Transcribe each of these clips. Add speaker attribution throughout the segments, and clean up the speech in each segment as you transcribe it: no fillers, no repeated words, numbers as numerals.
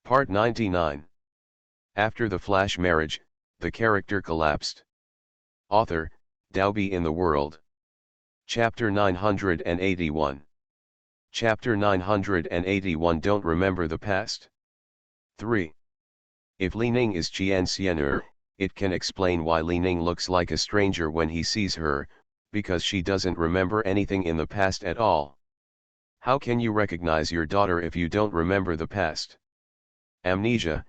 Speaker 1: Part 99. After the flash marriage, the character collapsed. Author, Dalby in the World. Chapter 981. Chapter 981 Don't Remember the Past. 3. If Li Ning is Qian Xian'er, it can explain why Li Ning looks like a stranger when he sees her, because she doesn't remember anything in the past at all. How can you recognize your daughter if you don't remember the past? Amnesia,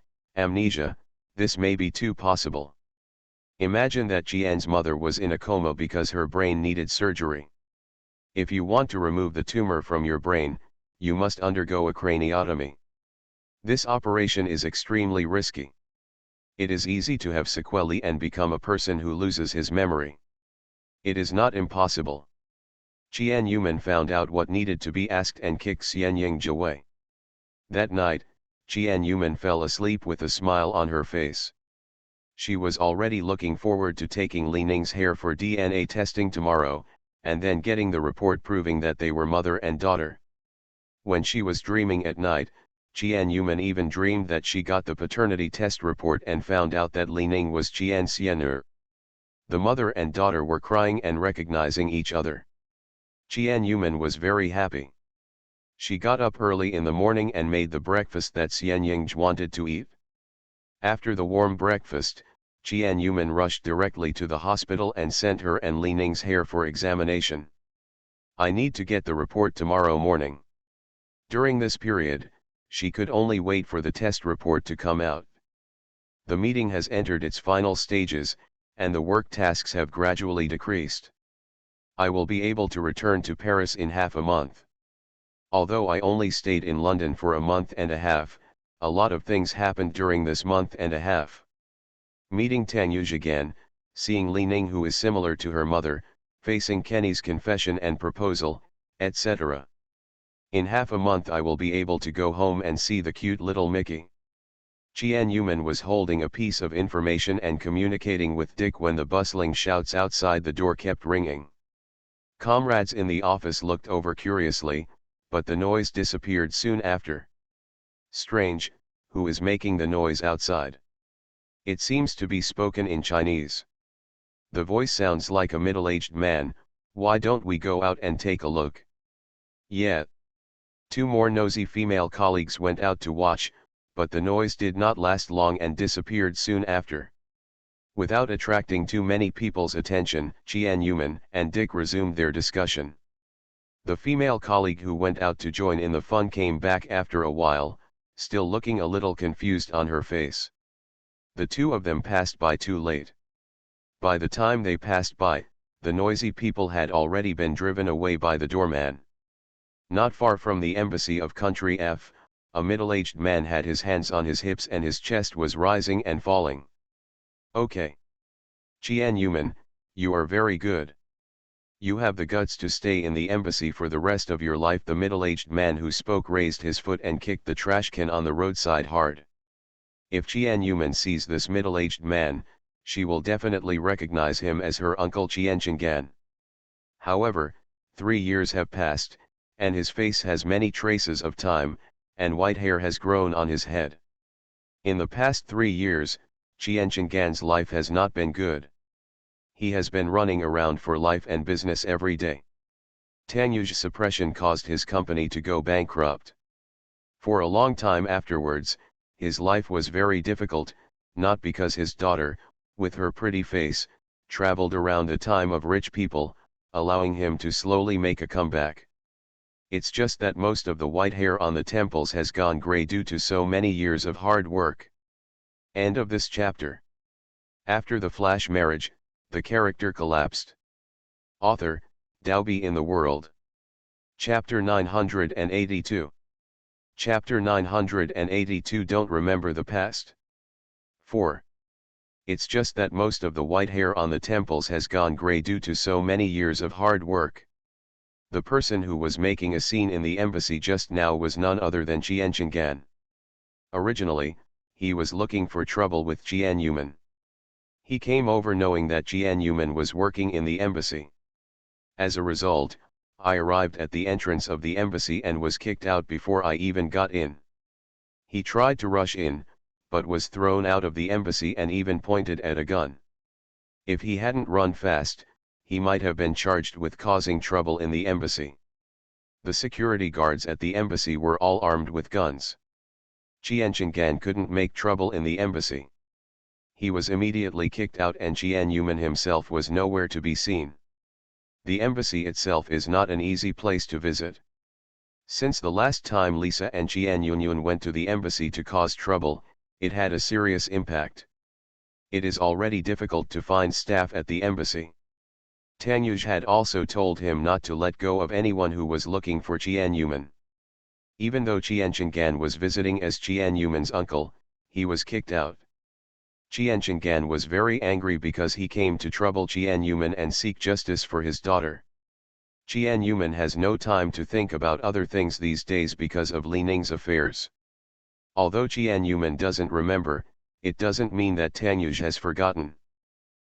Speaker 1: this may be too possible. Imagine that Jian's mother was in a coma because her brain needed surgery. If you want to remove the tumor from your brain, you must undergo a craniotomy. This operation is extremely risky. It is easy to have sequelae and become a person who loses his memory. It is not impossible. Qian Yuman found out what needed to be asked and kicked Xian Ying away. That night, Qian Yuman fell asleep with a smile on her face. She was already looking forward to taking Li Ning's hair for DNA testing tomorrow, and then getting the report proving that they were mother and daughter. When she was dreaming at night, Qian Yuman even dreamed that she got the paternity test report and found out that Li Ning was Qian Xian'er. The mother and daughter were crying and recognizing each other. Qian Yuman was very happy. She got up early in the morning and made the breakfast that Xian Ying wanted to eat. After the warm breakfast, Qian Yuman rushed directly to the hospital and sent her and Li Ning's hair for examination. I need to get the report tomorrow morning. During this period, she could only wait for the test report to come out. The meeting has entered its final stages, and the work tasks have gradually decreased. I will be able to return to Paris in half a month. Although I only stayed in London for a month and a half, a lot of things happened during this month and a half. Meeting Tang Yuj again, seeing Li Ning who is similar to her mother, facing Kenny's confession and proposal, etc. In half a month I will be able to go home and see the cute little Mickey. Qian Yuman was holding a piece of information and communicating with Dick when the bustling shouts outside the door kept ringing. Comrades in the office looked over curiously, but the noise disappeared soon after. Strange, who is making the noise outside? It seems to be spoken in Chinese. The voice sounds like a middle-aged man. Why don't we go out and take a look? Yeah. Two more nosy female colleagues went out to watch, but the noise did not last long and disappeared soon after. Without attracting too many people's attention, Qian Yuman and Dick resumed their discussion. The female colleague who went out to join in the fun came back after a while, still looking a little confused on her face. The two of them passed by too late. By the time they passed by, the noisy people had already been driven away by the doorman. Not far from the embassy of country F, a middle-aged man had his hands on his hips and his chest was rising and falling. Okay. Qian Yuman, you are very good. You have the guts to stay in the embassy for the rest of your life. The middle-aged man who spoke raised his foot and kicked the trash can on the roadside hard. If Qian Yuman sees this middle-aged man, she will definitely recognize him as her uncle Qian Chengan. However, 3 years have passed, and his face has many traces of time, and white hair has grown on his head. In the past 3 years, Qian Chengan's life has not been good. He has been running around for life and business every day. Tang Yuj's suppression caused his company to go bankrupt. For a long time afterwards, his life was very difficult, not because his daughter, with her pretty face, traveled around the time of rich people, allowing him to slowly make a comeback. It's just that most of the white hair on the temples has gone gray due to so many years of hard work. End of this chapter. After the flash marriage, the character collapsed. Author, Dalby in the World. Chapter 982. Chapter 982 Don't Remember the Past. 4. It's just that most of the white hair on the temples has gone gray due to so many years of hard work. The person who was making a scene in the embassy just now was none other than Qian Chengan. Originally, he was looking for trouble with Qian Yuman. He came over knowing that Qian Yuman was working in the embassy. As a result, I arrived at the entrance of the embassy and was kicked out before I even got in. He tried to rush in, but was thrown out of the embassy and even pointed at a gun. If he hadn't run fast, he might have been charged with causing trouble in the embassy. The security guards at the embassy were all armed with guns. Qianchenggan couldn't make trouble in the embassy. He was immediately kicked out and Qian Yuman himself was nowhere to be seen. The embassy itself is not an easy place to visit. Since the last time Lisa and Qian Yunyun went to the embassy to cause trouble, it had a serious impact. It is already difficult to find staff at the embassy. Tang Yuj had also told him not to let go of anyone who was looking for Qian Yuman. Even though Qianchenggan was visiting as Qian Yuman's uncle, he was kicked out. Qianchenggan was very angry because he came to trouble Qian Yuman and seek justice for his daughter. Qian Yuman has no time to think about other things these days because of Li Ning's affairs. Although Qian Yuman doesn't remember, it doesn't mean that Tang Yuj has forgotten.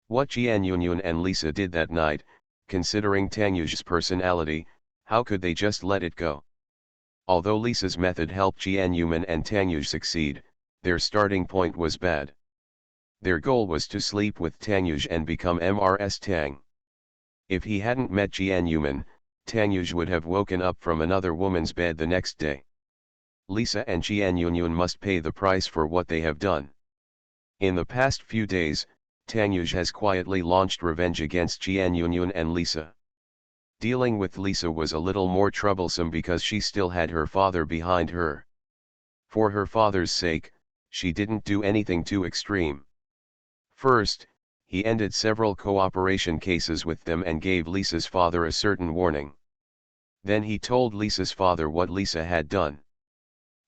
Speaker 1: What Qian Yunyun and Lisa did that night, considering Tang Yuj's personality, how could they just let it go? Although Lisa's method helped Qian Yuman and Tang Yuj succeed, their starting point was bad. Their goal was to sleep with Tang Yuj and become Mrs. Tang. If he hadn't met Qian Yuman, Tang Yuj would have woken up from another woman's bed the next day. Lisa and Qian Yunyun must pay the price for what they have done. In the past few days, Tang Yuj has quietly launched revenge against Qian Yunyun and Lisa. Dealing with Lisa was a little more troublesome because she still had her father behind her. For her father's sake, she didn't do anything too extreme. First, he ended several cooperation cases with them and gave Lisa's father a certain warning. Then he told Lisa's father what Lisa had done.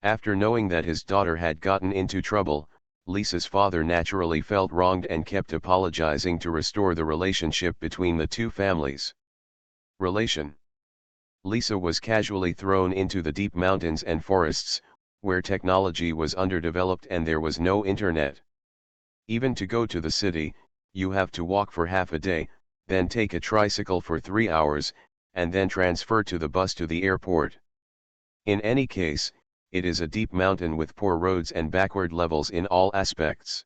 Speaker 1: After knowing that his daughter had gotten into trouble, Lisa's father naturally felt wronged and kept apologizing to restore the relationship between the two families. Lisa was casually thrown into the deep mountains and forests, where technology was underdeveloped and there was no internet. Even to go to the city, you have to walk for half a day, then take a tricycle for 3 hours, and then transfer to the bus to the airport. In any case, it is a deep mountain with poor roads and backward levels in all aspects.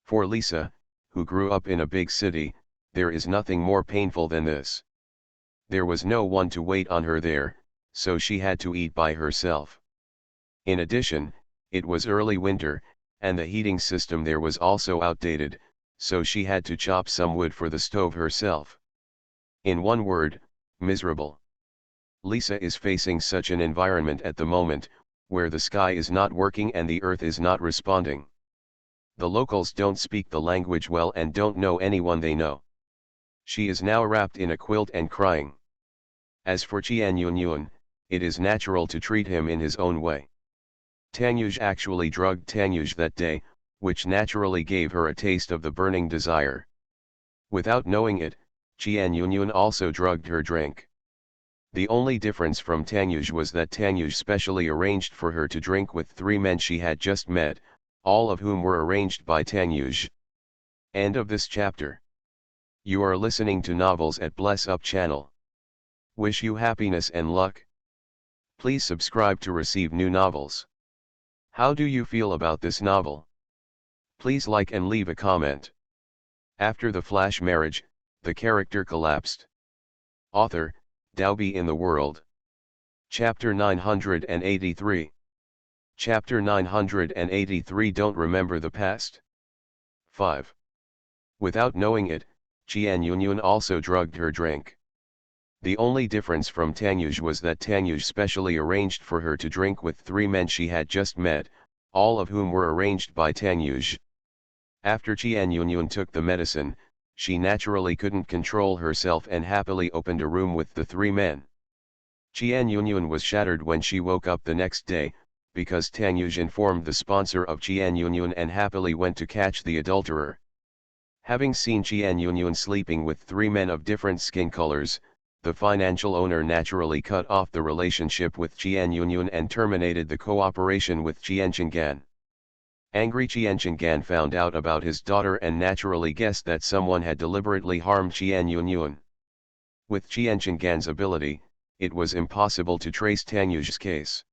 Speaker 1: For Lisa, who grew up in a big city, there is nothing more painful than this. There was no one to wait on her there, so she had to eat by herself. In addition, it was early winter, and the heating system there was also outdated, so she had to chop some wood for the stove herself. In one word, miserable. Lisa is facing such an environment at the moment, where the sky is not working and the earth is not responding. The locals don't speak the language well and don't know anyone they know. She is now wrapped in a quilt and crying. As for Qian Yunyun, it is natural to treat him in his own way. Tang Yuj actually drugged Tang Yuj that day, which naturally gave her a taste of the burning desire. Without knowing it, Qian Yunyun also drugged her drink. The only difference from Tang Yuj was that Tang Yuj specially arranged for her to drink with 3 men she had just met, all of whom were arranged by Tang Yuj. End of this chapter. You are listening to Novels at Bless Up channel. Wish you happiness and luck. Please subscribe to receive new novels. How do you feel about this novel? Please like and leave a comment. After the flash marriage, the character collapsed. Author, Daobi in the World. Chapter 983. Chapter 983 Don't remember the past. 5. Without knowing it, Qian Yunyun also drugged her drink. The only difference from Tang Yuj was that Tang Yuj specially arranged for her to drink with 3 men she had just met, all of whom were arranged by Tang Yuj. After Qian Yunyun took the medicine, she naturally couldn't control herself and happily opened a room with the 3 men. Qian Yunyun was shattered when she woke up the next day, because Tang Yuj informed the sponsor of Qian Yunyun and happily went to catch the adulterer. Having seen Qian Yunyun sleeping with 3 men of different skin colors, the financial owner naturally cut off the relationship with Qian Yunyun and terminated the cooperation with Qianchenggan. Angry Qianchenggan found out about his daughter and naturally guessed that someone had deliberately harmed Qian Yunyun. With Qianchenggan's ability, it was impossible to trace Tang Yuj's case.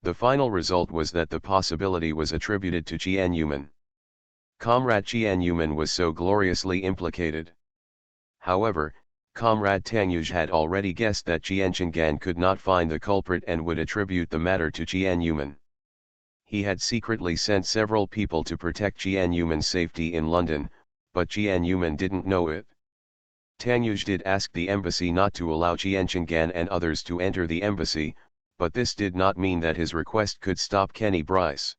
Speaker 1: The final result was that the possibility was attributed to Jianyuman. Comrade Jianyuman was so gloriously implicated. However, Comrade Tangyuj had already guessed that Jianchengan could not find the culprit and would attribute the matter to Jianyuman. He had secretly sent several people to protect Jianyuman's safety in London, but Jianyuman didn't know it. Tangyuj did ask the embassy not to allow Jianchengan and others to enter the embassy, but this did not mean that his request could stop Kenny Bryce.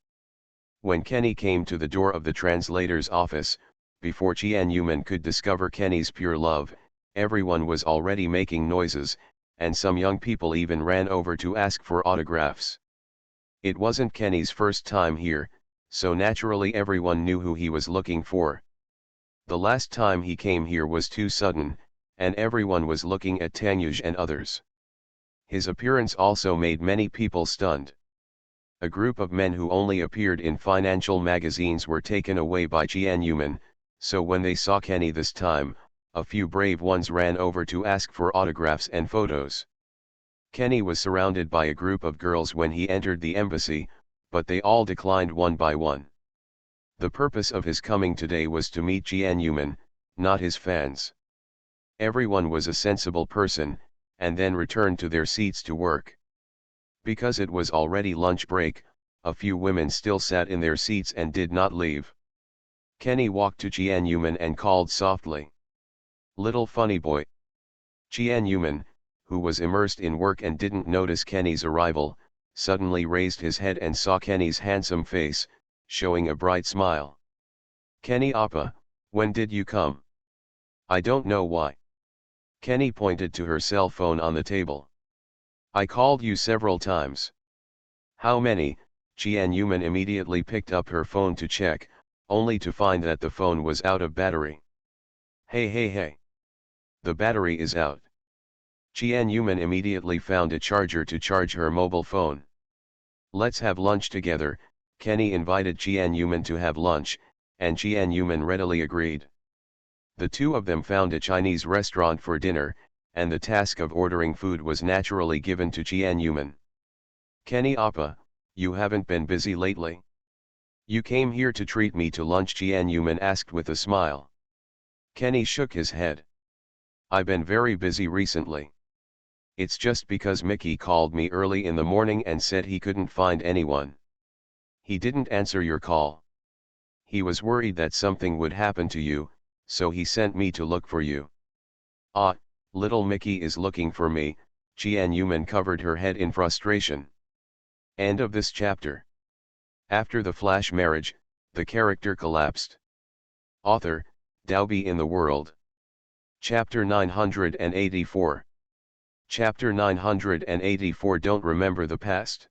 Speaker 1: When Kenny came to the door of the translator's office, before Jianyuman could discover Kenny's pure love, everyone was already making noises, and some young people even ran over to ask for autographs. It wasn't Kenny's first time here, so naturally everyone knew who he was looking for. The last time he came here was too sudden, and everyone was looking at Tangyuj and others. His appearance also made many people stunned. A group of men who only appeared in financial magazines were taken away by Jianyuman, so when they saw Kenny this time, a few brave ones ran over to ask for autographs and photos. Kenny was surrounded by a group of girls when he entered the embassy, but they all declined one by one. The purpose of his coming today was to meet Jianyuman, not his fans. Everyone was a sensible person, and then returned to their seats to work. Because it was already lunch break, a few women still sat in their seats and did not leave. Kenny walked to Jianyuman and called softly, "Little funny boy." Jianyuman, who was immersed in work and didn't notice Kenny's arrival, suddenly raised his head and saw Kenny's handsome face, showing a bright smile. "Kenny Appa, when did you come?" "I don't know why." Kenny pointed to her cell phone on the table. "I called you several times." "How many?" Jianyuman immediately picked up her phone to check, only to find that the phone was out of battery. Hey. The battery is out." Jianyuman immediately found a charger to charge her mobile phone. "Let's have lunch together." Kenny invited Jianyuman to have lunch, and Jianyuman readily agreed. The two of them found a Chinese restaurant for dinner, and the task of ordering food was naturally given to Jianyuman. "Kenny Appa, you haven't been busy lately?" "You came here to treat me to lunch?" Jianyuman asked with a smile. Kenny shook his head. "I've been very busy recently. It's just because Mickey called me early in the morning and said he couldn't find anyone." "He didn't answer your call." "He was worried that something would happen to you, so he sent me to look for you." "Ah, little Mickey is looking for me." Jianyuman covered her head in frustration. End of this chapter. After the flash marriage, the character collapsed. Author, Dalby in the World. Chapter 984. Chapter 984. Don't remember the past.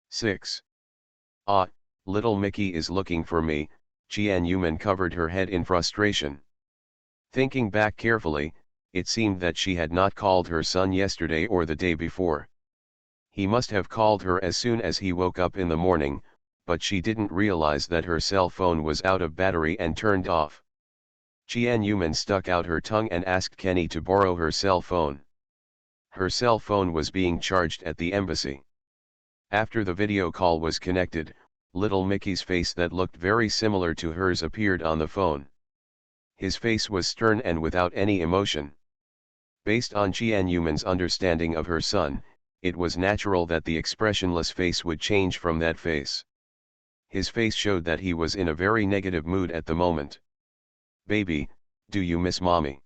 Speaker 1: 6. "Ah, little Mickey is looking for me." Jianyuman covered her head in frustration. Thinking back carefully, it seemed that she had not called her son yesterday or the day before. He must have called her as soon as he woke up in the morning, but she didn't realize that her cell phone was out of battery and turned off. Jianyuman stuck out her tongue and asked Kenny to borrow her cell phone. Her cell phone was being charged at the embassy. After the video call was connected, little Mickey's face that looked very similar to hers appeared on the phone. His face was stern and without any emotion. Based on Jianyuman's understanding of her son, it was natural that the expressionless face would change from that face. His face showed that he was in a very negative mood at the moment. "Baby, do you miss mommy?"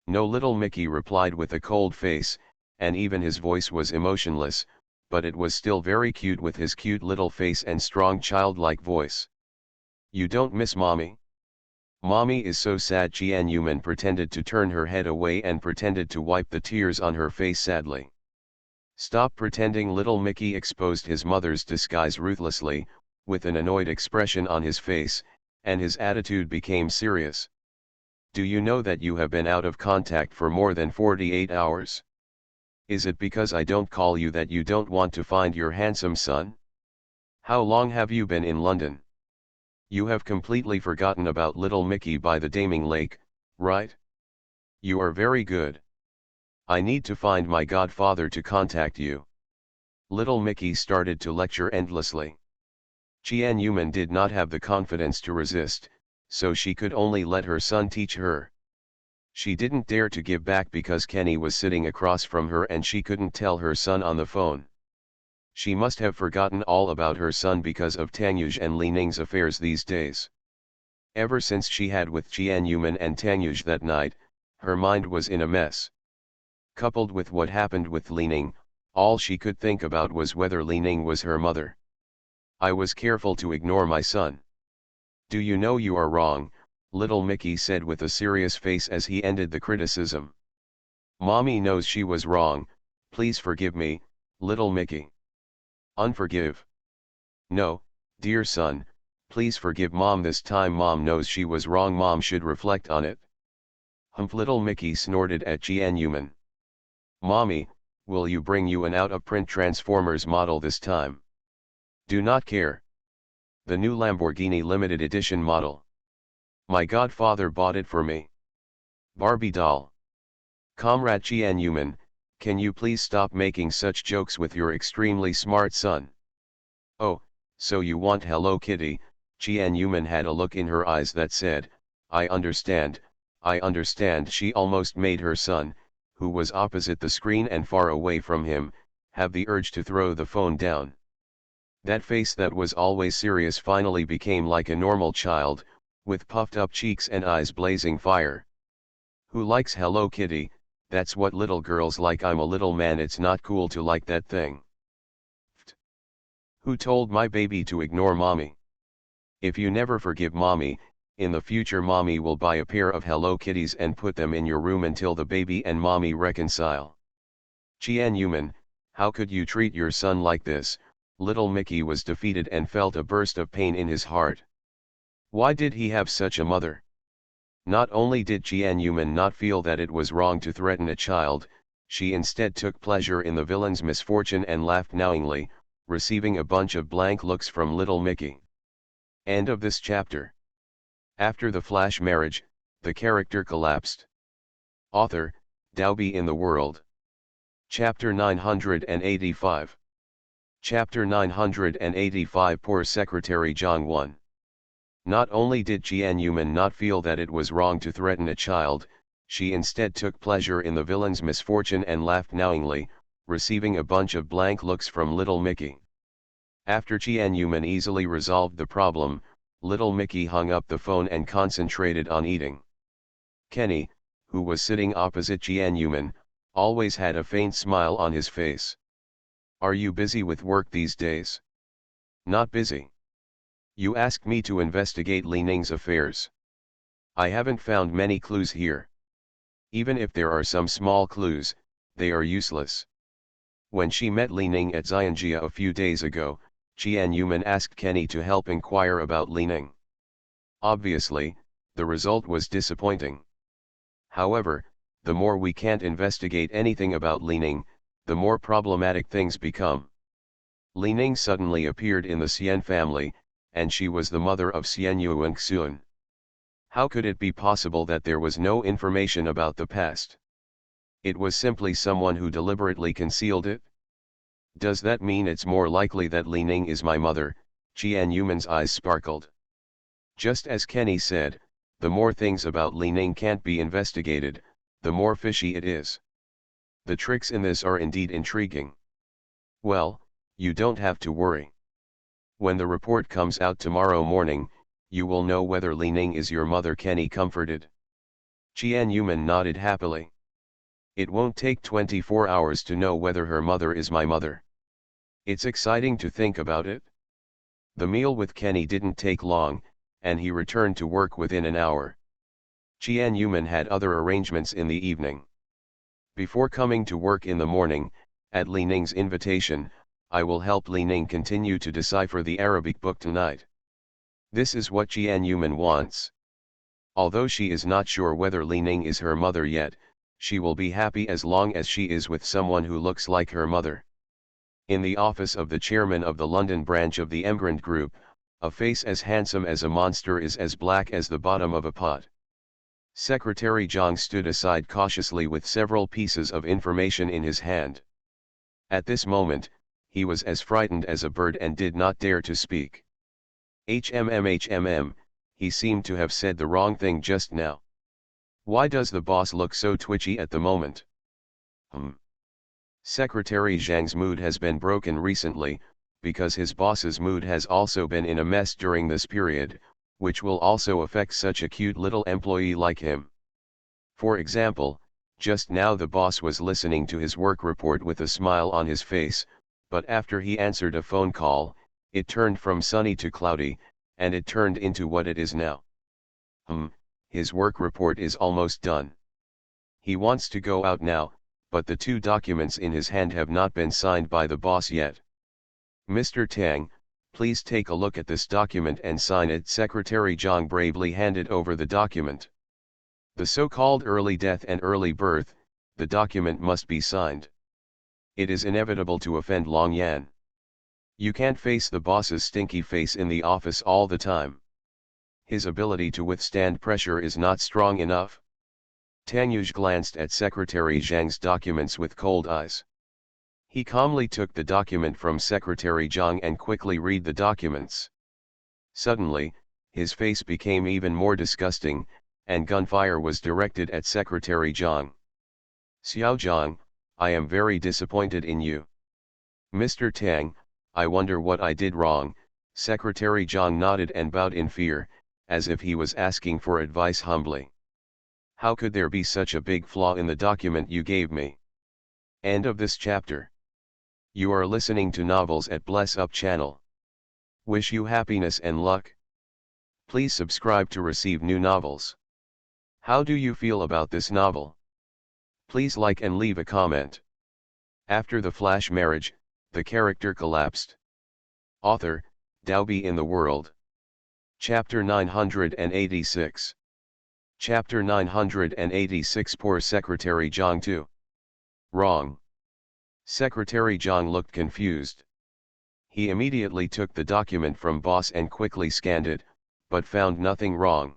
Speaker 1: No, little Mickey replied with a cold face, and even his voice was emotionless, but it was still very cute with his cute little face and strong childlike voice. "You don't miss mommy?" "Mommy is so sad." Jianyuman pretended to turn her head away and pretended to wipe the tears on her face sadly. "Stop pretending." Little Mickey exposed his mother's disguise ruthlessly, with an annoyed expression on his face, and his attitude became serious. "Do you know that you have been out of contact for more than 48 hours? Is it because I don't call you that you don't want to find your handsome son? How long have you been in London? You have completely forgotten about little Mickey by the Daming Lake, right? You are very good. I need to find my godfather to contact you." Little Mickey started to lecture endlessly. Jian Yuman did not have the confidence to resist, so she could only let her son teach her. She didn't dare to give back because Kenny was sitting across from her and she couldn't tell her son on the phone. She must have forgotten all about her son because of Tangyuj and Li Ning's affairs these days. Ever since she had with Jian Yuman and Tangyuj that night, her mind was in a mess. Coupled with what happened with Li Ning, all she could think about was whether Li Ning was her mother. I was careful to ignore my son. Do you know you are wrong, little Mickey said with a serious face as he ended the criticism. Mommy knows she was wrong, please forgive me, little Mickey. Unforgive? No, dear son, please forgive Mom this time. Mom knows she was wrong. Mom should reflect on it. Humph, little Mickey snorted at Jian Yuman. Mommy, will you bring you an out-of-print Transformers model this time? Do not care. The new Lamborghini limited edition model. My godfather bought it for me. Barbie doll. Comrade Jian Yuman, can you please stop making such jokes with your extremely smart son? Oh, so you want Hello Kitty? Jian Yuman had a look in her eyes that said, I understand, I understand. She almost made her son, who was opposite the screen and far away from him, have the urge to throw the phone down. That face that was always serious finally became like a normal child, with puffed up cheeks and eyes blazing fire. Who likes Hello Kitty? That's what little girls like. I'm a little man, it's not cool to like that thing. Who told my baby to ignore mommy? If you never forgive mommy, in the future mommy will buy a pair of Hello Kitties and put them in your room until the baby and mommy reconcile. Jian Yuman, how could you treat your son like this? Little Mickey was defeated and felt a burst of pain in his heart. Why did he have such a mother? Not only did Jian Yuman not feel that it was wrong to threaten a child, she instead took pleasure in the villain's misfortune and laughed knowingly, receiving a bunch of blank looks from little Mickey. End of this chapter. After the flash marriage, the character collapsed. Author, Dalby in the World. Chapter 985. Chapter 985. Poor Secretary Zhang 1. Not only did Jian Yuman not feel that it was wrong to threaten a child, she instead took pleasure in the villain's misfortune and laughed knowingly, receiving a bunch of blank looks from little Mickey. After Jian Yuman easily resolved the problem, little Mickey hung up the phone and concentrated on eating. Kenny, who was sitting opposite Jian Yuman, always had a faint smile on his face. Are you busy with work these days? Not busy. You asked me to investigate Li Ning's affairs. I haven't found many clues here. Even if there are some small clues, they are useless. When she met Li Ning at Xianjia a few days ago, Jian Yuman asked Kenny to help inquire about Li Ning. Obviously, the result was disappointing. However, the more we can't investigate anything about Li Ning, the more problematic things become. Li Ning suddenly appeared in the Xian family, and she was the mother of Xian Yuanxun. How could it be possible that there was no information about the past? It was simply someone who deliberately concealed it? Does that mean it's more likely that Li Ning is my mother? Jian Yuman's eyes sparkled. Just as Kenny said, the more things about Li Ning can't be investigated, the more fishy it is. The tricks in this are indeed intriguing. Well, you don't have to worry. When the report comes out tomorrow morning, you will know whether Li Ning is your mother, Kenny comforted. Jian Yuman nodded happily. It won't take 24 hours to know whether her mother is my mother. It's exciting to think about it. The meal with Kenny didn't take long, and he returned to work within an hour. Jian Yuman had other arrangements in the evening. Before coming to work in the morning, at Li Ning's invitation, I will help Li Ning continue to decipher the Arabic book tonight. This is what Jian Yuman wants. Although she is not sure whether Li Ning is her mother yet, she will be happy as long as she is with someone who looks like her mother. In the office of the chairman of the London branch of the Emgrand Group, a face as handsome as a monster is as black as the bottom of a pot. Secretary Zhang stood aside cautiously with several pieces of information in his hand. At this moment, he was as frightened as a bird and did not dare to speak. HMM, he seemed to have said the wrong thing just now. Why does the boss look so twitchy at the moment? Secretary Zhang's mood has been broken recently, because his boss's mood has also been in a mess during this period, which will also affect such a cute little employee like him. For example, just now the boss was listening to his work report with a smile on his face, but after he answered a phone call, it turned from sunny to cloudy, and it turned into what it is now. His work report is almost done. He wants to go out now, but the 2 documents in his hand have not been signed by the boss yet. Mr. Tang, please take a look at this document and sign it. Secretary Zhang bravely handed over the document. The so-called early death and early birth, the document must be signed. It is inevitable to offend Long Yan. You can't face the boss's stinky face in the office all the time. His ability to withstand pressure is not strong enough. Tang Yuj glanced at Secretary Zhang's documents with cold eyes. He calmly took the document from Secretary Zhang and quickly read the documents. Suddenly, his face became even more disgusting, and gunfire was directed at Secretary Zhang. Xiao Zhang, I am very disappointed in you. Mr. Tang, I wonder what I did wrong. Secretary Zhang nodded and bowed in fear, as if he was asking for advice humbly. How could there be such a big flaw in the document you gave me? End of this chapter. You are listening to Novels at Bless Up channel. Wish you happiness and luck. Please subscribe to receive new novels. How do you feel about this novel? Please like and leave a comment. After the flash marriage, the character collapsed. Author, Daobi in the World. Chapter 986. Chapter 986. Poor Secretary Zhang too. Wrong. Secretary Zhang looked confused. He immediately took the document from boss and quickly scanned it, but found nothing wrong.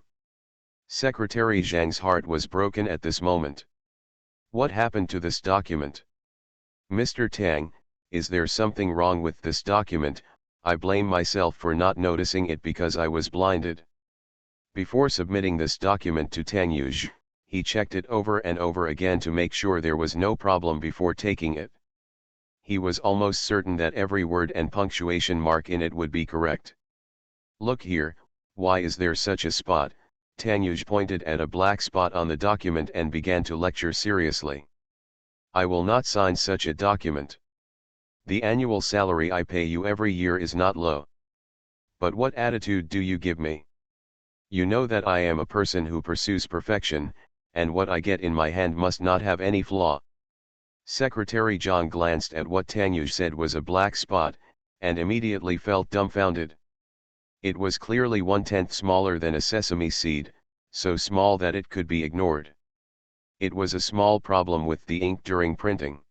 Speaker 1: Secretary Zhang's heart was broken at this moment. What happened to this document? Mr. Tang, is there something wrong with this document? I blame myself for not noticing it because I was blinded. Before submitting this document to Tang Yuj, he checked it over and over again to make sure there was no problem before taking it. He was almost certain that every word and punctuation mark in it would be correct. Look here, why is there such a spot? Tang Yuj pointed at a black spot on the document and began to lecture seriously. I will not sign such a document. The annual salary I pay you every year is not low. But what attitude do you give me? You know that I am a person who pursues perfection, and what I get in my hand must not have any flaw. Secretary Zhang glanced at what Tang Yuj said was a black spot, and immediately felt dumbfounded. It was clearly 1/10 smaller than a sesame seed, so small that it could be ignored. It was a small problem with the ink during printing.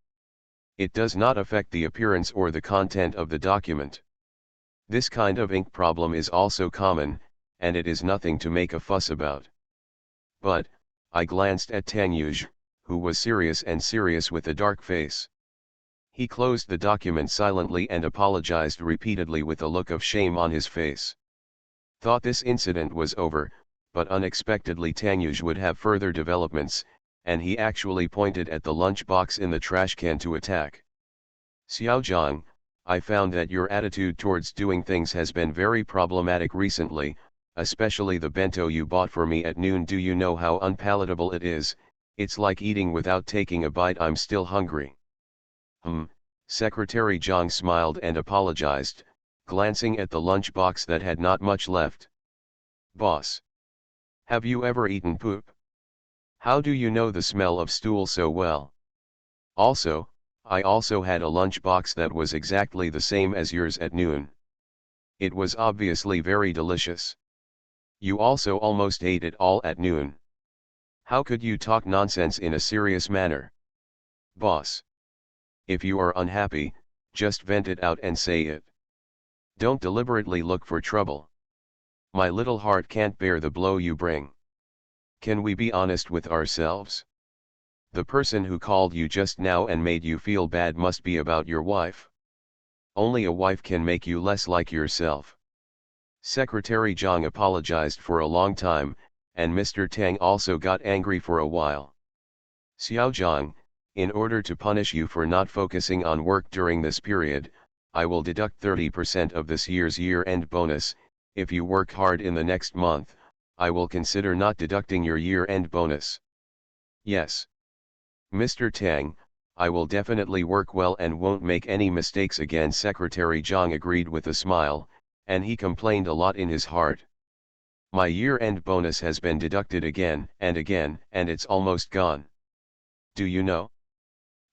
Speaker 1: It does not affect the appearance or the content of the document. This kind of ink problem is also common, and it is nothing to make a fuss about. But, I glanced at Tang Yuj, who was serious with a dark face. He closed the document silently and apologized repeatedly with a look of shame on his face. Thought this incident was over, but unexpectedly Tang Yuj would have further developments, and he actually pointed at the lunch box in the trash can to attack. Xiao Zhang, I found that your attitude towards doing things has been very problematic recently, especially the bento you bought for me at noon. Do you know how unpalatable it is? It's like eating without taking a bite. I'm still hungry. Secretary Zhang smiled and apologized, glancing at the lunch box that had not much left. Boss. Have you ever eaten poop? How do you know the smell of stool so well? Also, I also had a lunch box that was exactly the same as yours at noon. It was obviously very delicious. You also almost ate it all at noon. How could you talk nonsense in a serious manner? Boss. If you are unhappy, just vent it out and say it. Don't deliberately look for trouble. My little heart can't bear the blow you bring. Can we be honest with ourselves? The person who called you just now and made you feel bad must be about your wife. Only a wife can make you less like yourself. Secretary Zhang apologized for a long time, and Mr. Tang also got angry for a while. Xiao Zhang, in order to punish you for not focusing on work during this period, I will deduct 30% of this year's year-end bonus. If you work hard in the next month, I will consider not deducting your year-end bonus. Yes. Mr. Tang, I will definitely work well and won't make any mistakes again. Secretary Zhang agreed with a smile, and he complained a lot in his heart. My year-end bonus has been deducted again, and it's almost gone. Do you know?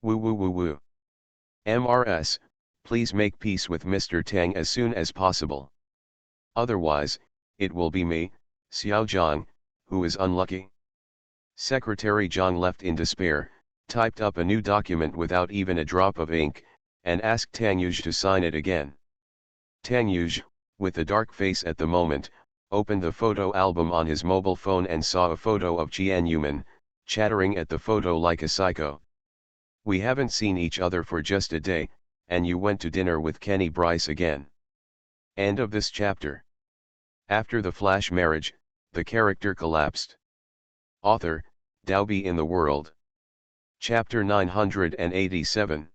Speaker 1: Woo woo woo woo. MRS, please make peace with Mr. Tang as soon as possible. Otherwise, it will be me, Xiao Zhang, who is unlucky. Secretary Zhang left in despair, typed up a new document without even a drop of ink, and asked Tang Yuge to sign it again. Tang Yuge, with a dark face at the moment, opened the photo album on his mobile phone and saw a photo of Jian Yuman, chattering at the photo like a psycho. We haven't seen each other for just a day, and you went to dinner with Kenny Bryce again. End of this chapter. After the flash marriage, the character collapsed. Author, Daobi in the World. Chapter 987.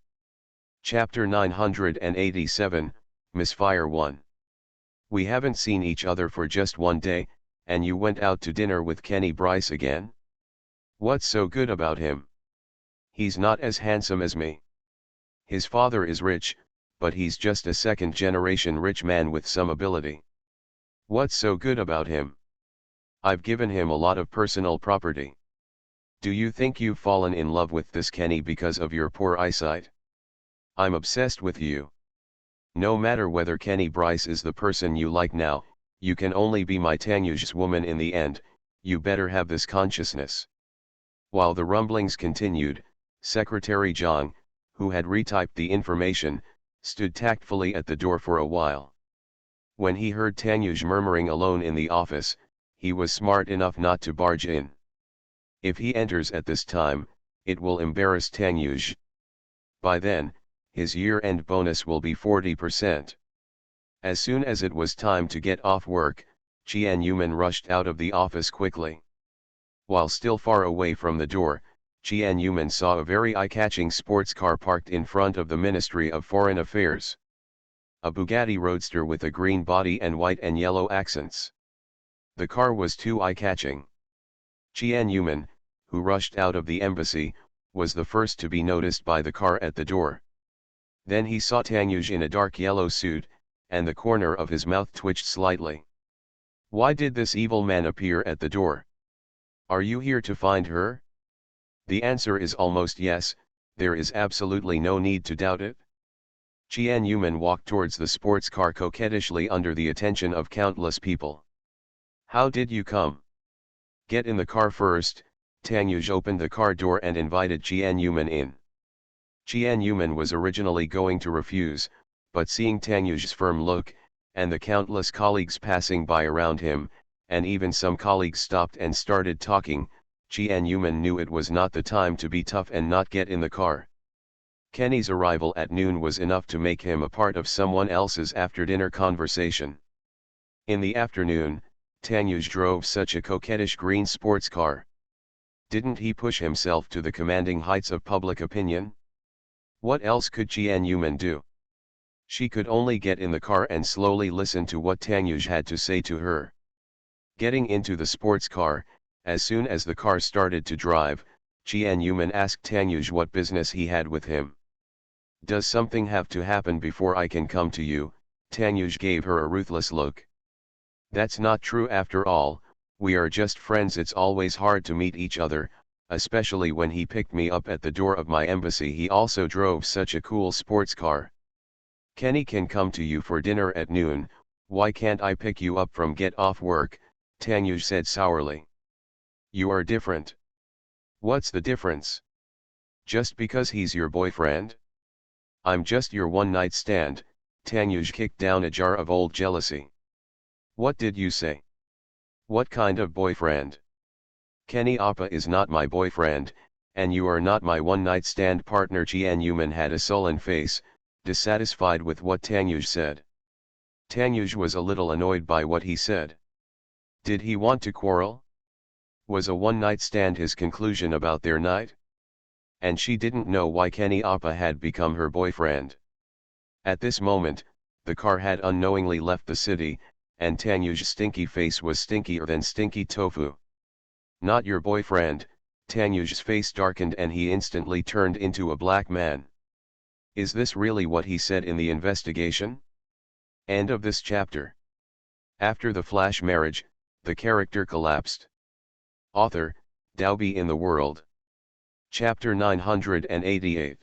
Speaker 1: Chapter 987, Misfire 1. We haven't seen each other for just one day, and you went out to dinner with Kenny Bryce again? What's so good about him? He's not as handsome as me. His father is rich, but he's just a second-generation rich man with some ability. What's so good about him? I've given him a lot of personal property. Do you think you've fallen in love with this Kenny because of your poor eyesight? I'm obsessed with you. No matter whether Kenny Bryce is the person you like now, you can only be my Tang Yuge's woman in the end. You better have this consciousness. While the rumblings continued, Secretary Zhang, who had retyped the information, stood tactfully at the door for a while. When he heard Tang Yuge murmuring alone in the office, he was smart enough not to barge in. If he enters at this time, it will embarrass Tang Yuge. By then, his year-end bonus will be 40%. As soon as it was time to get off work, Jian Yuman rushed out of the office quickly. While still far away from the door, Jian Yuman saw a very eye-catching sports car parked in front of the Ministry of Foreign Affairs. A Bugatti Roadster with a green body and white and yellow accents. The car was too eye-catching. Jian Yuman, who rushed out of the embassy, was the first to be noticed by the car at the door. Then he saw Tang Yuge in a dark yellow suit, and the corner of his mouth twitched slightly. Why did this evil man appear at the door? Are you here to find her? The answer is almost yes, there is absolutely no need to doubt it. Jian Yuman walked towards the sports car coquettishly under the attention of countless people. How did you come? Get in the car first. Tang Yuge opened the car door and invited Jian Yuman in. Jian Yuman was originally going to refuse, but seeing Tang Yuge's firm look, and the countless colleagues passing by around him, and even some colleagues stopped and started talking, Jian Yuman knew it was not the time to be tough and not get in the car. Kenny's arrival at noon was enough to make him a part of someone else's after-dinner conversation. In the afternoon, Tang Yuge drove such a coquettish green sports car. Didn't he push himself to the commanding heights of public opinion? What else could Jian Yuman do? She could only get in the car and slowly listen to what Tang Yuge had to say to her. Getting into the sports car, as soon as the car started to drive, Jian Yuman asked Tang Yuge what business he had with him. Does something have to happen before I can come to you? Tang Yuge gave her a ruthless look. That's not true after all, we are just friends. It's always hard to meet each other, especially when he picked me up at the door of my embassy. He also drove such a cool sports car. Kenny can come to you for dinner at noon, why can't I pick you up from get off work? Tang Yuge said sourly. You are different. What's the difference? Just because he's your boyfriend? I'm just your one-night stand. Tang Yuge kicked down a jar of old jealousy. What did you say? What kind of boyfriend? Kenny Appa is not my boyfriend, and you are not my one-night stand partner. Jian Yuman had a sullen face, dissatisfied with what Tanyuj said. Tanyuj was a little annoyed by what he said. Did he want to quarrel? Was a one-night stand his conclusion about their night? And she didn't know why Kenny Appa had become her boyfriend. At this moment, the car had unknowingly left the city, and Tanyuj's stinky face was stinkier than stinky tofu. Not your boyfriend. Tanyuj's face darkened and he instantly turned into a black man. Is this really what he said in the investigation? End of this chapter. After the flash marriage, the character collapsed. Author, Dalby in the World. Chapter 988.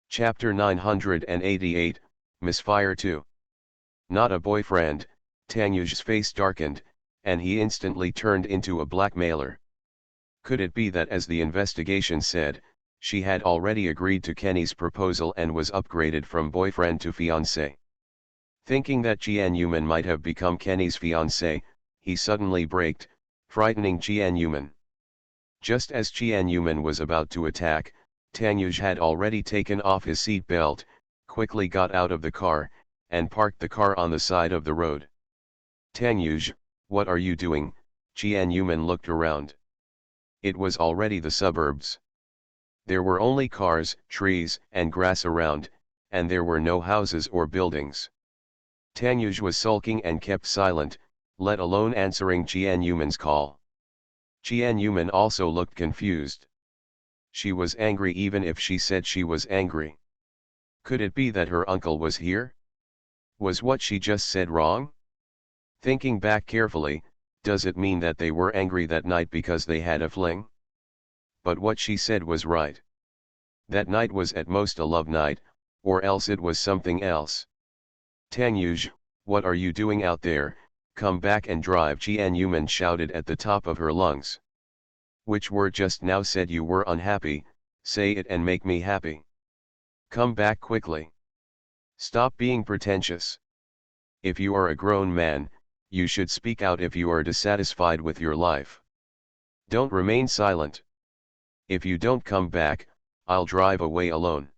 Speaker 1: Chapter 988, Misfire 2. Not a boyfriend. Tanyuj's face darkened, and he instantly turned into a blackmailer. Could it be that, as the investigation said, she had already agreed to Kenny's proposal and was upgraded from boyfriend to fiancé? Thinking that Jian-Yuman might have become Kenny's fiancé, he suddenly braked, frightening Jian-Yuman. Just as Jian-Yuman was about to attack, Tanyuj had already taken off his seat belt, quickly got out of the car, and parked the car on the side of the road. Tanyuj, what are you doing? Jian-Yuman looked around. It was already the suburbs. There were only cars, trees, and grass around, and there were no houses or buildings. Tanyuj was sulking and kept silent, let alone answering Jian-Yuman's call. Jian-Yuman also looked confused. She was angry even if she said she was angry. Could it be that her uncle was here? Was what she just said wrong? Thinking back carefully, does it mean that they were angry that night because they had a fling? But what she said was right. That night was at most a love night, or else it was something else. Tanyuj, what are you doing out there? Come back and drive, Jian-Yuman shouted at the top of her lungs. Which word just now said you were unhappy? Say it and make me happy. Come back quickly. Stop being pretentious. If you are a grown man, you should speak out if you are dissatisfied with your life. Don't remain silent. If you don't come back, I'll drive away alone.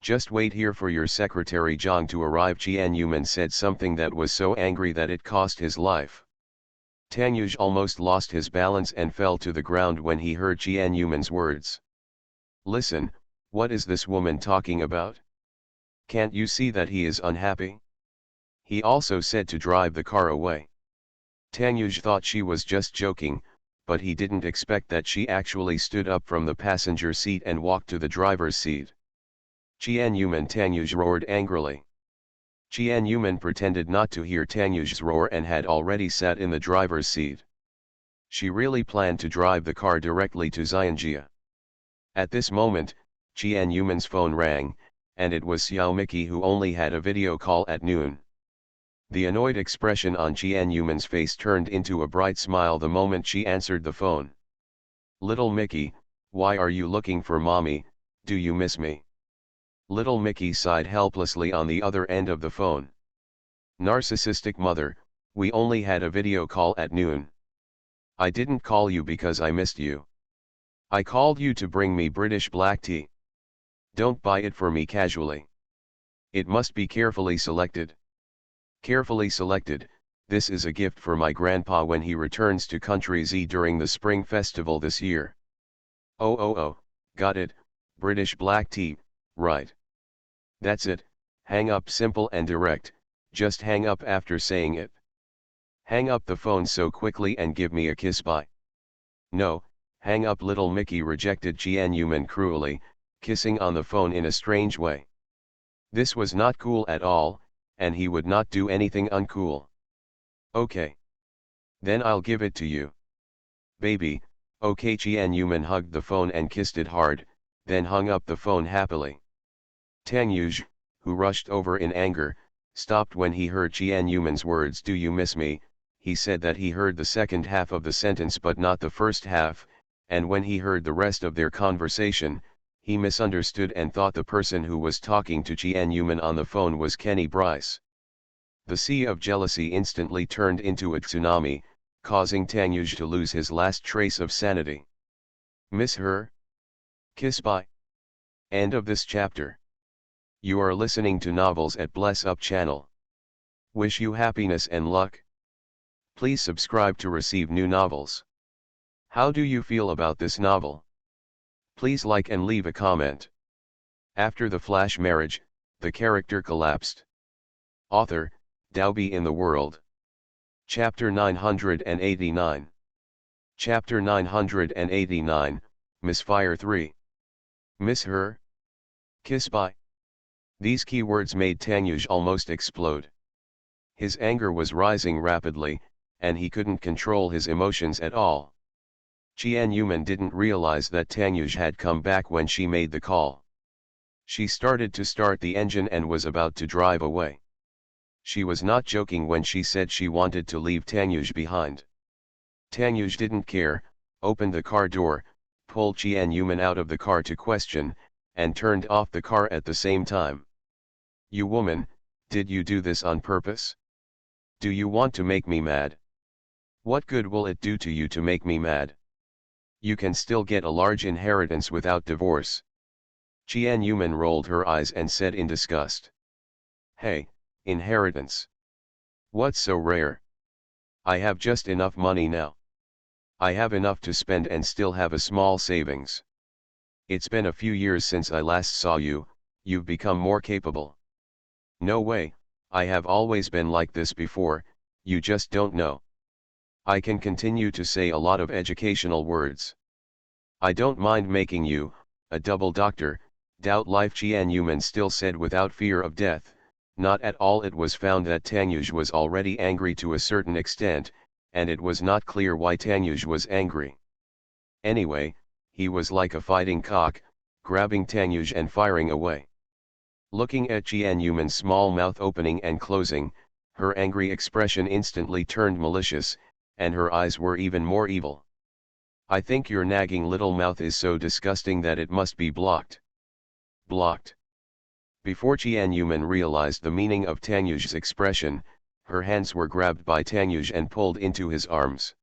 Speaker 1: Just wait here for your secretary Zhang to arrive. Jian-Yuman said something that was so angry that it cost his life. Tanyuj almost lost his balance and fell to the ground when he heard Jian-Yuman's words. Listen, what is this woman talking about? Can't you see that he is unhappy? He also said to drive the car away. Tanyuj thought she was just joking, but he didn't expect that she actually stood up from the passenger seat and walked to the driver's seat. Jian-Yuman, Tanyuj roared angrily. Jian-Yuman pretended not to hear Tanyuj's roar and had already sat in the driver's seat. She really planned to drive the car directly to Xianjia. At this moment, Jian-Yuman's phone rang, and it was Xiao Miki, who only had a video call at noon. The annoyed expression on Jian-Yuman's face turned into a bright smile the moment she answered the phone. Little Mickey, why are you looking for mommy? Do you miss me? Little Mickey sighed helplessly on the other end of the phone. Narcissistic mother, we only had a video call at noon. I didn't call you because I missed you. I called you to bring me British black tea. Don't buy it for me casually. It must be carefully selected. Carefully selected, this is a gift for my grandpa when he returns to Country Z during the Spring Festival this year. Oh, got it, British black tea, right. That's it, hang up, simple and direct, just hang up after saying it. Hang up the phone so quickly and give me a kiss, bye. No, hang up. Little Mickey rejected Jian-Yuman cruelly, kissing on the phone in a strange way. This was not cool at all, and he would not do anything uncool. Okay. Then I'll give it to you. Baby, okay. Jian-Yuman hugged the phone and kissed it hard, then hung up the phone happily. Tanyuj, who rushed over in anger, stopped when he heard Jian-Yuman's words. Do you miss me? He said that he heard the second half of the sentence but not the first half, and when he heard the rest of their conversation, he misunderstood and thought the person who was talking to Jian-Yuman on the phone was Kenny Bryce. The sea of jealousy instantly turned into a tsunami, causing Tanyuj to lose his last trace of sanity. Miss her? Kiss, bye. End of this chapter. You are listening to Novels at Bless Up channel. Wish you happiness and luck. Please subscribe to receive new novels. How do you feel about this novel? Please like and leave a comment. After the flash marriage, the character collapsed. Author, Dalby in the World. Chapter 989. Chapter 989, Misfire 3. Miss her? Kiss by. These keywords made Tanyuj almost explode. His anger was rising rapidly, and he couldn't control his emotions at all. Jian-Yuman didn't realize that Tanyuj had come back when she made the call. She started to start the engine and was about to drive away. She was not joking when she said she wanted to leave Tanyuj behind. Tanyuj didn't care, opened the car door, pulled Jian-Yuman out of the car to question, and turned off the car at the same time. You woman, did you do this on purpose? Do you want to make me mad? What good will it do to you to make me mad? You can still get a large inheritance without divorce. Jian-Yuman rolled her eyes and said in disgust. Hey, inheritance. What's so rare? I have just enough money now. I have enough to spend and still have a small savings. It's been a few years since I last saw you, you've become more capable. No way, I have always been like this before, you just don't know. I can continue to say a lot of educational words. I don't mind making you, a double doctor, doubt life. Jian-Yuman still said without fear of death. Not at all. It was found that Tanyuj was already angry to a certain extent, and it was not clear why Tanyuj was angry. Anyway, he was like a fighting cock, grabbing Tanyuj and firing away. Looking at Jian-Yuman's small mouth opening and closing, her angry expression instantly turned malicious, and her eyes were even more evil. I think your nagging little mouth is so disgusting that it must be blocked. Blocked. Before Jian-Yuman realized the meaning of Tanyuj's expression, her hands were grabbed by Tanyuj and pulled into his arms.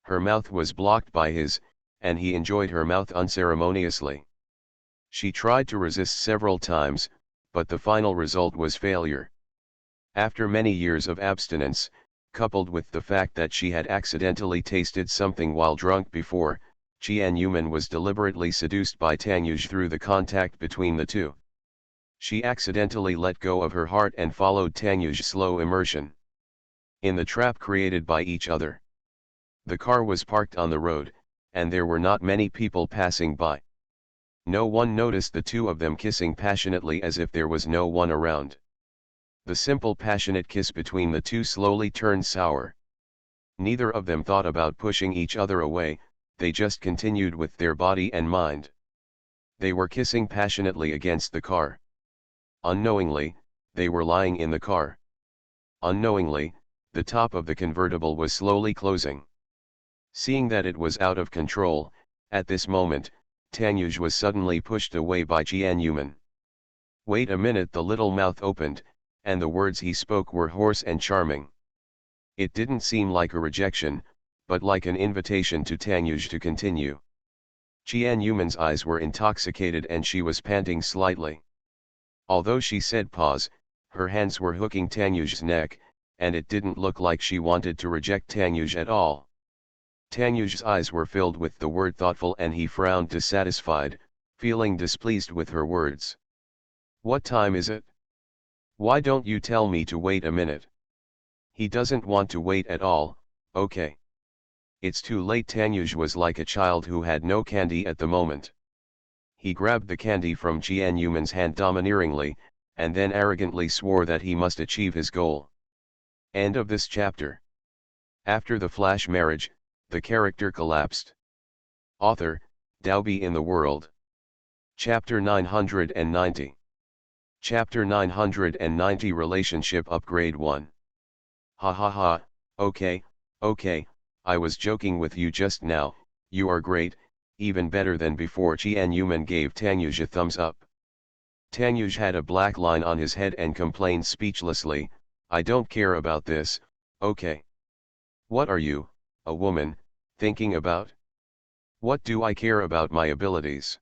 Speaker 1: Her mouth was blocked by his, and he enjoyed her mouth unceremoniously. She tried to resist several times, but the final result was failure. After many years of abstinence, coupled with the fact that she had accidentally tasted something while drunk before, Jian-Yuman was deliberately seduced by Tanyuj through the contact between the two. She accidentally let go of her heart and followed Tanyuj's slow immersion in the trap created by each other. The car was parked on the road, and there were not many people passing by. No one noticed the two of them kissing passionately as if there was no one around. The simple passionate kiss between the two slowly turned sour. Neither of them thought about pushing each other away, they just continued with their body and mind. They were kissing passionately against the car. Unknowingly, they were lying in the car. Unknowingly, the top of the convertible was slowly closing. Seeing that it was out of control, at this moment, Tanyuj was suddenly pushed away by Jian-Yuman. Wait a minute. The little mouth opened, and the words he spoke were hoarse and charming. It didn't seem like a rejection, but like an invitation to Tanyuj to continue. Jian-Yuman's eyes were intoxicated and she was panting slightly. Although she said pause, her hands were hooking Tanyuj's neck, and it didn't look like she wanted to reject Tanyuj at all. Tanyuj's eyes were filled with the word thoughtful and he frowned dissatisfied, feeling displeased with her words. What time is it? Why don't you tell me to wait a minute? He doesn't want to wait at all, okay. It's too late. Tanyuj was like a child who had no candy at the moment. He grabbed the candy from Jian-Yuman's hand domineeringly, and then arrogantly swore that he must achieve his goal. End of this chapter. After the flash marriage, the character collapsed. Author, Dalby in the World. Chapter 990. Chapter 990 Relationship Upgrade 1. Ha ha ha, okay, I was joking with you just now, you are great, even better than before. Jian-Yuman gave Tanyuj a thumbs up. Tanyuj had a black line on his head and complained speechlessly, I don't care about this, okay. What are you, a woman, thinking about? What do I care about my abilities?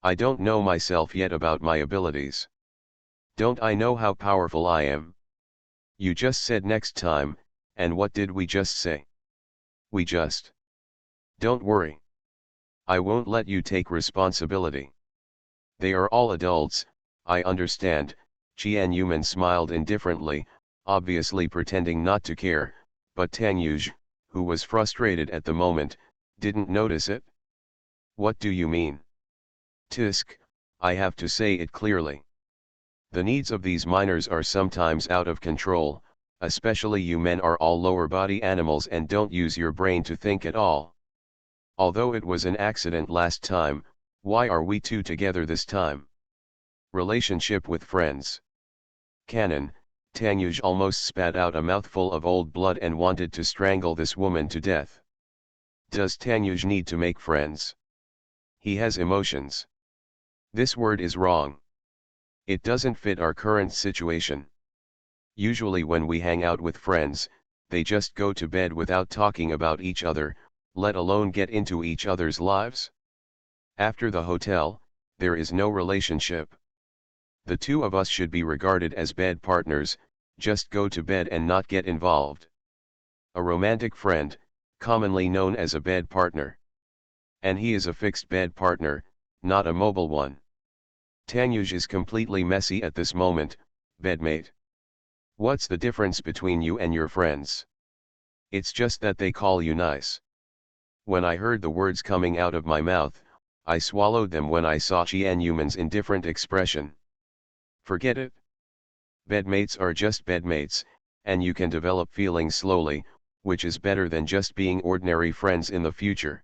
Speaker 1: I don't know myself yet about my abilities. Don't I know how powerful I am? You just said next time, and what did we just say? We just. Don't worry. I won't let you take responsibility. They are all adults, I understand. Qianyuman smiled indifferently, obviously pretending not to care, but Tanyuj, who was frustrated at the moment, didn't notice it. What do you mean? Tisk, I have to say it clearly. The needs of these minors are sometimes out of control, especially you men are all lower body animals and don't use your brain to think at all. Although it was an accident last time, why are we two together this time? Relationship with friends. Canon, Tanyuj almost spat out a mouthful of old blood and wanted to strangle this woman to death. Does Tanyuj need to make friends? He has emotions. This word is wrong. It doesn't fit our current situation. Usually when we hang out with friends, they just go to bed without talking about each other, let alone get into each other's lives. After the hotel, there is no relationship. The two of us should be regarded as bed partners, just go to bed and not get involved. A romantic friend, commonly known as a bed partner. And he is a fixed bed partner, not a mobile one. Tanyuj is completely messy at this moment, bedmate. What's the difference between you and your friends? It's just that they call you nice. When I heard the words coming out of my mouth, I swallowed them when I saw Qianyuman's indifferent expression. Forget it. Bedmates are just bedmates, and you can develop feelings slowly, which is better than just being ordinary friends in the future.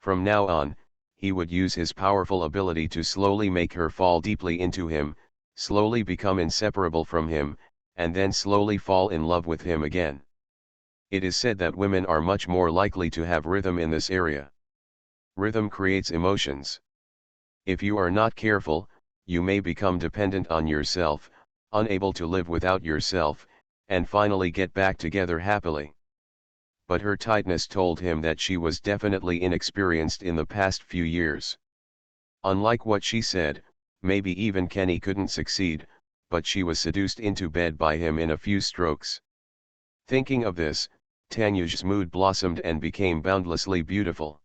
Speaker 1: From now on, he would use his powerful ability to slowly make her fall deeply into him, slowly become inseparable from him, and then slowly fall in love with him again. It is said that women are much more likely to have rhythm in this area. Rhythm creates emotions. If you are not careful, you may become dependent on yourself, unable to live without yourself, and finally get back together happily. But her tightness told him that she was definitely inexperienced in the past few years. Unlike what she said, maybe even Kenny couldn't succeed, but she was seduced into bed by him in a few strokes. Thinking of this, Tanyuj's mood blossomed and became boundlessly beautiful.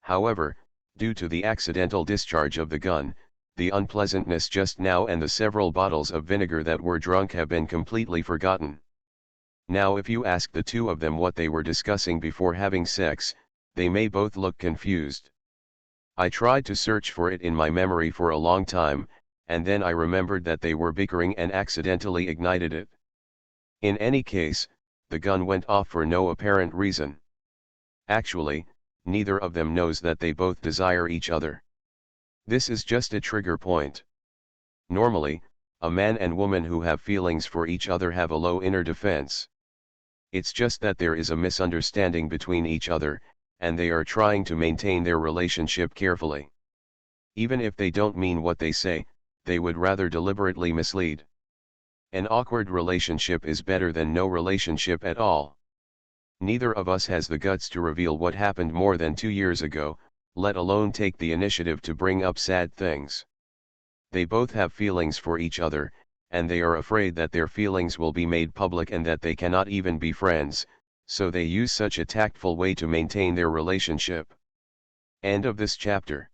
Speaker 1: However, due to the accidental discharge of the gun, the unpleasantness just now and the several bottles of vinegar that were drunk have been completely forgotten. Now if you ask the two of them what they were discussing before having sex, they may both look confused. I tried to search for it in my memory for a long time, and then I remembered that they were bickering and accidentally ignited it. In any case, the gun went off for no apparent reason. Actually, neither of them knows that they both desire each other. This is just a trigger point. Normally, a man and woman who have feelings for each other have a low inner defense. It's just that there is a misunderstanding between each other, and they are trying to maintain their relationship carefully. Even if they don't mean what they say, they would rather deliberately mislead. An awkward relationship is better than no relationship at all. Neither of us has the guts to reveal what happened more than 2 years ago, let alone take the initiative to bring up sad things. They both have feelings for each other, and they are afraid that their feelings will be made public and that they cannot even be friends, so they use such a tactful way to maintain their relationship. End of this chapter.